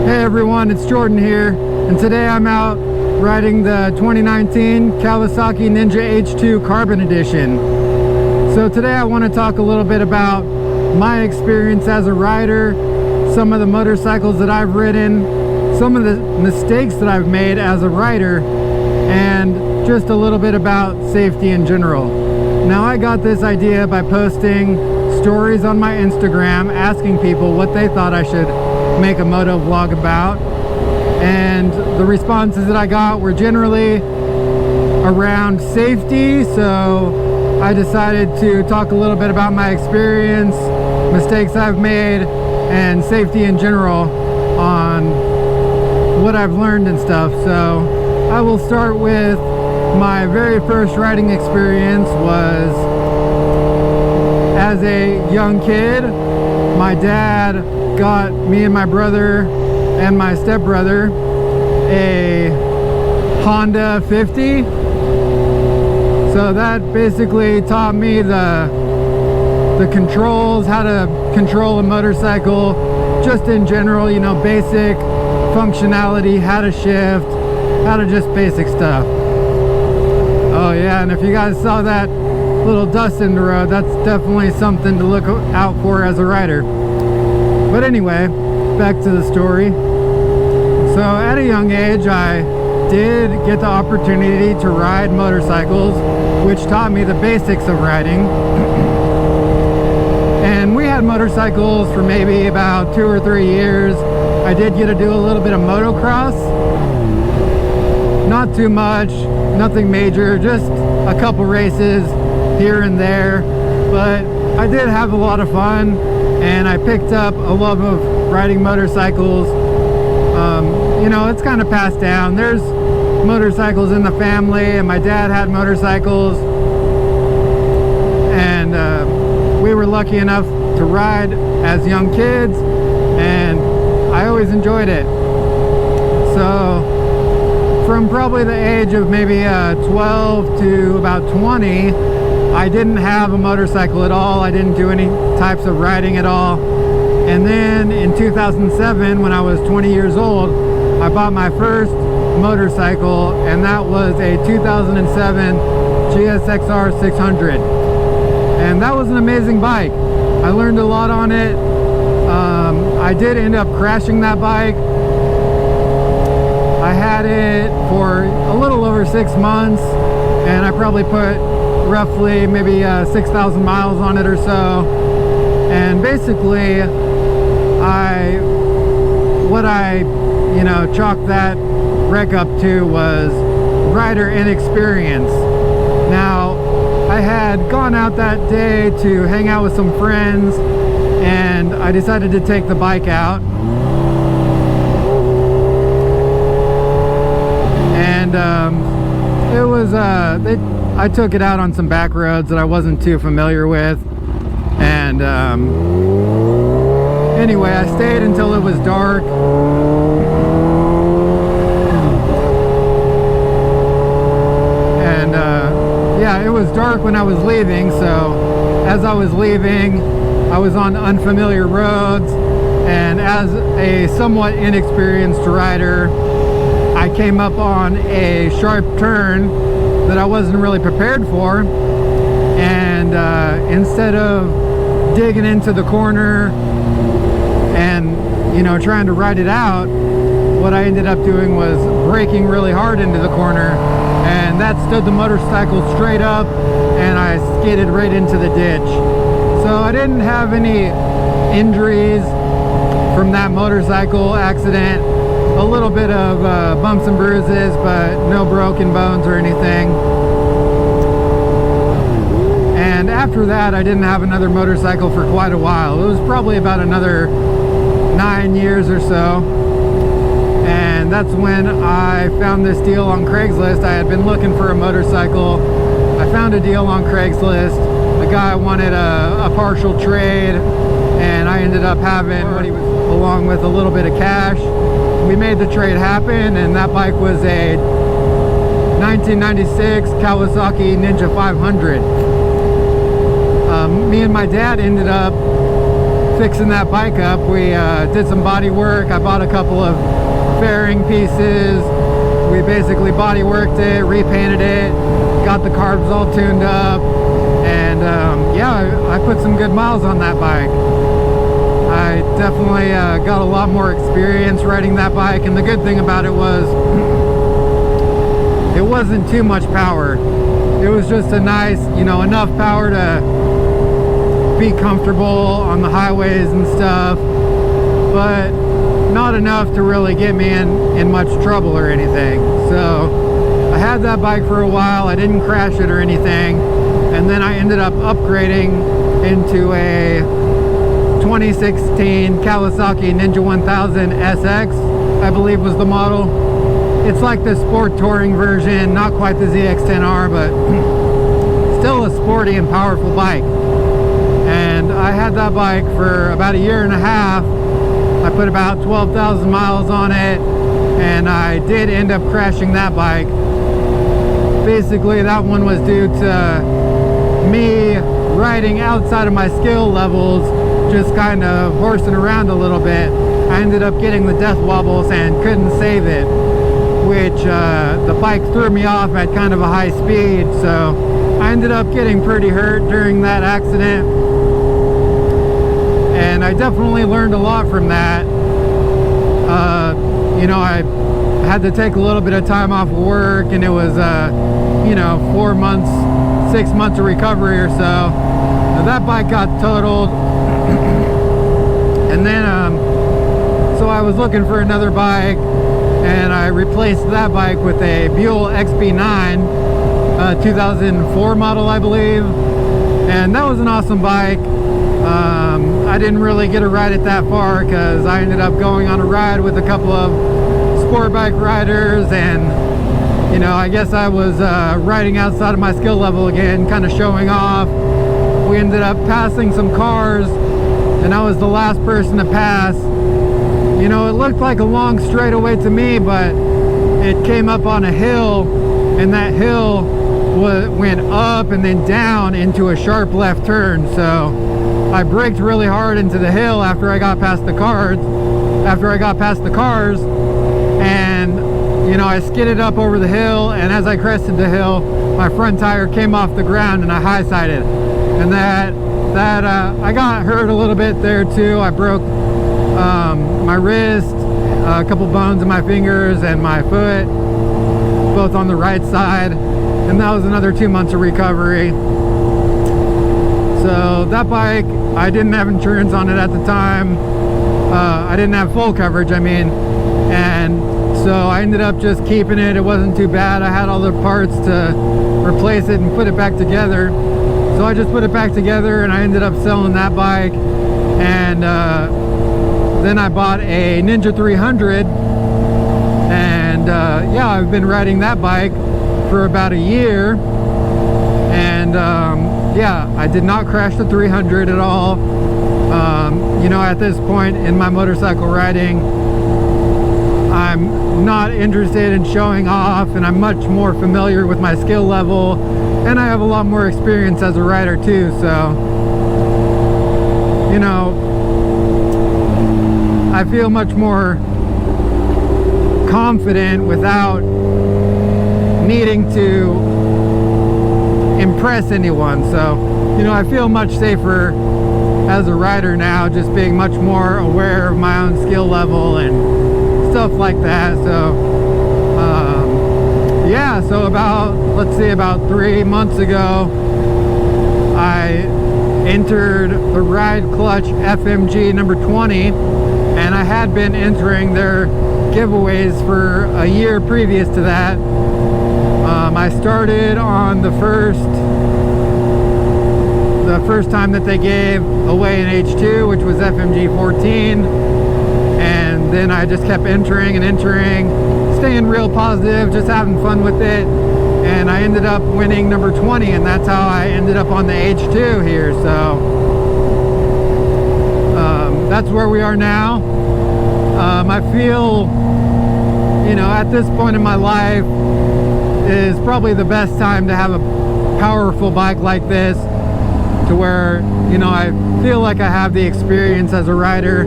Hey everyone, it's Jordan here, and today I'm out riding the 2019 Kawasaki Ninja H2 Carbon Edition. So today I want to talk a little bit about my experience as a rider, some of the motorcycles that I've ridden, some of the mistakes that I've made as a rider, and just a little bit about safety in general. Now, I got this idea by posting stories on my Instagram asking people what they thought I should make a moto vlog about, and the responses that I got were generally around safety, so I decided to talk a little bit about my experience, mistakes I've made, and safety in general on what I've learned and stuff. So I will start with my very first riding experience. Was as a young kid. My dad got me and my brother and my stepbrother a Honda 50. So that basically taught me the controls, how to control a motorcycle, just in general, you know, basic functionality, how to shift, how to just basic stuff. Oh yeah, and if you guys saw that little dust in the road, that's definitely something to look out for as a rider. But anyway, back to the story. So at a young age, I did get the opportunity to ride motorcycles, which taught me the basics of riding. And we had motorcycles for maybe about 2 or 3 years. I did get to do a little bit of motocross. Not too much, nothing major, just a couple races here and there, but I did have a lot of fun, and I picked up a love of riding motorcycles. You know, it's kind of passed down. There's motorcycles in the family, and my dad had motorcycles, and we were lucky enough to ride as young kids, and I always enjoyed it. So from probably the age of maybe 12 to about 20, I didn't have a motorcycle at all. I didn't do any types of riding at all. And then in 2007, when I was 20 years old, I bought my first motorcycle, and that was a 2007 GSXR 600. And that was an amazing bike. I learned a lot on it. I did end up crashing that bike. I had it for a little over 6 months, and I probably put roughly maybe 6,000 miles on it or so. And basically, what I chalked that wreck up to was rider inexperience. Now, I had gone out that day to hang out with some friends, and I decided to take the bike out. And it was I took it out on some back roads that I wasn't too familiar with, and anyway, I stayed until it was dark, and yeah, it was dark when I was leaving. So as I was leaving, I was on unfamiliar roads, and as a somewhat inexperienced rider, I came up on a sharp turn that I wasn't really prepared for, and instead of digging into the corner and trying to ride it out, what I ended up doing was braking really hard into the corner, and that stood the motorcycle straight up, and I skidded right into the ditch. So I didn't have any injuries from that motorcycle accident. A little bit of bumps and bruises, but no broken bones or anything. And after that, I didn't have another motorcycle for quite a while. It was probably about another 9 years or so. And that's when I found this deal on Craigslist. I had been looking for a motorcycle. I found a deal on Craigslist. The guy wanted a partial trade, and I ended up having what he was, along with a little bit of cash. We made the trade happen, and that bike was a 1996 Kawasaki Ninja 500. Me and my dad ended up fixing that bike up. We did some body work. I bought a couple of fairing pieces. We basically body worked it, repainted it, got the carbs all tuned up, and yeah, I put some good miles on that bike. I definitely got a lot more experience riding that bike, and the good thing about it was it wasn't too much power. It was just a nice, you know, enough power to be comfortable on the highways and stuff, but not enough to really get me in much trouble or anything. So I had that bike for a while. I didn't crash it or anything, and then I ended up upgrading into a 2016 Kawasaki Ninja 1000 SX, I believe was the model. It's like the sport touring version, not quite the ZX-10R, but still a sporty and powerful bike. And I had that bike for about a year and a half. I put about 12,000 miles on it, and I did end up crashing that bike. Basically, that one was due to me riding outside of my skill levels, just kind of horsing around a little bit. I ended up getting the death wobbles and couldn't save it, which the bike threw me off at kind of a high speed, so I ended up getting pretty hurt during that accident. And I definitely learned a lot from that. You know, I had to take a little bit of time off of work, and it was you know, 4 months, 6 months of recovery or so. That bike got totaled, and then so I was looking for another bike, and I replaced that bike with a Buell XB9 2004 model, I believe, and that was an awesome bike. I didn't really get a ride it that far because I ended up going on a ride with a couple of sport bike riders, and you know, I guess I was riding outside of my skill level again, kind of showing off. We ended up passing some cars, and I was the last person to pass. You know, it looked like a long straightaway to me, but it came up on a hill, and that hill went up and then down into a sharp left turn. So I braked really hard into the hill after I got past the cars. And you know, I skidded up over the hill, and as I crested the hill, my front tire came off the ground and I high-sided. And that I got hurt a little bit there too. I broke my wrist, a couple bones in my fingers and my foot, both on the right side, and that was another 2 months of recovery. So that bike, I didn't have insurance on it at the time. I didn't have full coverage, I mean, and so I ended up just keeping it. It wasn't too bad. I had all the parts to replace it and put it back together. So I just put it back together, and I ended up selling that bike. And then I bought a Ninja 300, and yeah, I've been riding that bike for about a year. And yeah, I did not crash the 300 at all. You know, at this point in my motorcycle riding, I'm not interested in showing off, and I'm much more familiar with my skill level, and I have a lot more experience as a rider too. So, you know, I feel much more confident without needing to impress anyone. So, you know, I feel much safer as a rider now, just being much more aware of my own skill level and stuff like that. So yeah, so about, let's see, about 3 months ago, I entered the RideClutch FMG number 20, and I had been entering their giveaways for a year previous to that. I started on the first time that they gave away an H2, which was FMG14, and then I just kept entering and entering, staying real positive, just having fun with it, and I ended up winning number 20, and that's how I ended up on the H2 here. So that's where we are now. I feel, you know, at this point in my life is probably the best time to have a powerful bike like this, to where, you know, I feel like I have the experience as a rider,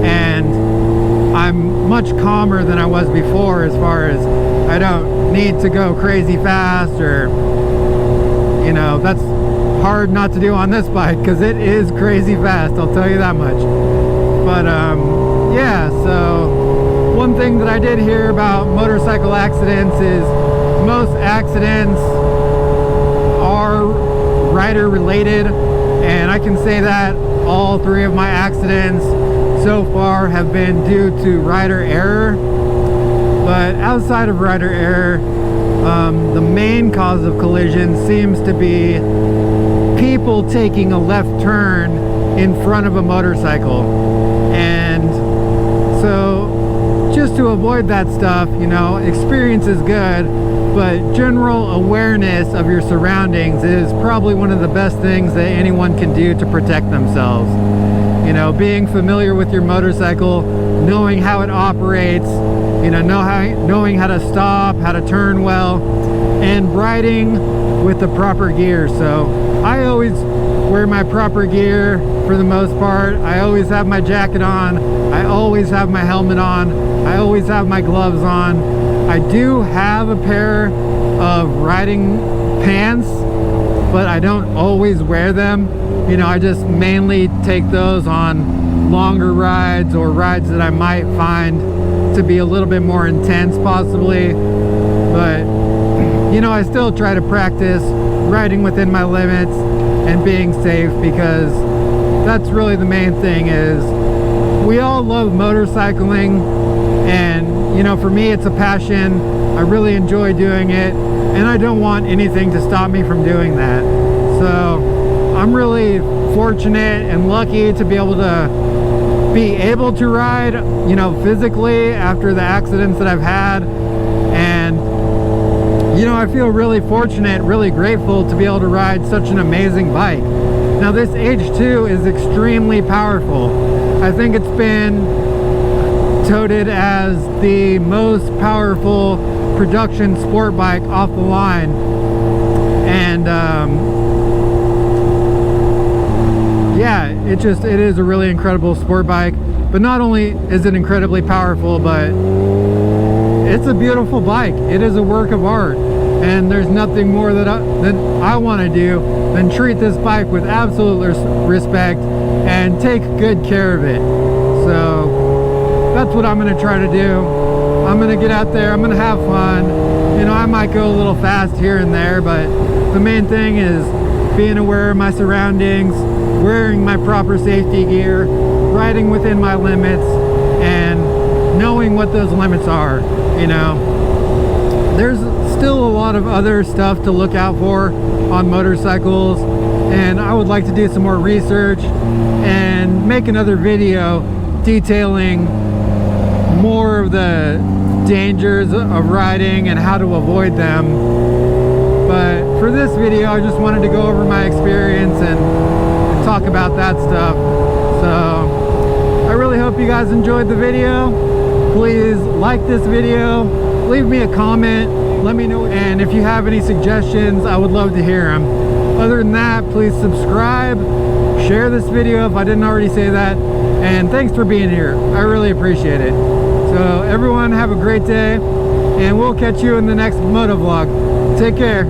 and I'm much calmer than I was before, as far as I don't need to go crazy fast, or, you know, that's hard not to do on this bike because it is crazy fast, I'll tell you that much. But yeah, so one thing that I did hear about motorcycle accidents is most accidents are rider related, and I can say that all 3 of my accidents so far have been due to rider error. But outside of rider error, the main cause of collision seems to be people taking a left turn in front of a motorcycle. And so just to avoid that stuff, you know, experience is good, but general awareness of your surroundings is probably one of the best things that anyone can do to protect themselves. You know, being familiar with your motorcycle, knowing how it operates, you know, knowing how to stop, how to turn well, and riding with the proper gear. So I always wear my proper gear for the most part. I always have my jacket on. I always have my helmet on. I always have my gloves on. I do have a pair of riding pants, but I don't always wear them. You know, I just mainly take those on longer rides or rides that I might find to be a little bit more intense possibly. But, you know, I still try to practice riding within my limits and being safe, because that's really the main thing. Is we all love motorcycling, and, you know, for me it's a passion. I really enjoy doing it, and I don't want anything to stop me from doing that. So I'm really fortunate and lucky to be able to ride, you know, physically after the accidents that I've had. And, you know, I feel really fortunate, really grateful to be able to ride such an amazing bike. Now, this H2 is extremely powerful. I think it's been touted as the most powerful production sport bike off the line. And yeah, it is a really incredible sport bike. But not only is it incredibly powerful, but it's a beautiful bike. It is a work of art, and there's nothing more that I want to do than treat this bike with absolute respect and take good care of it. So that's what I'm going to try to do. I'm going to get out there, I'm going to have fun. You know, I might go a little fast here and there, but the main thing is being aware of my surroundings, wearing my proper safety gear, riding within my limits, and knowing what those limits are. You know, there's still a lot of other stuff to look out for on motorcycles, and I would like to do some more research and make another video detailing more of the dangers of riding and how to avoid them. But for this video, I just wanted to go over my experience and talk about that stuff. So I really hope you guys enjoyed the video. Please like this video, leave me a comment, let me know, and if you have any suggestions, I would love to hear them. Other than that, please subscribe, share this video if I didn't already say that, and thanks for being here. I really appreciate it. So everyone, have a great day, and we'll catch you in the next moto vlog. Take care.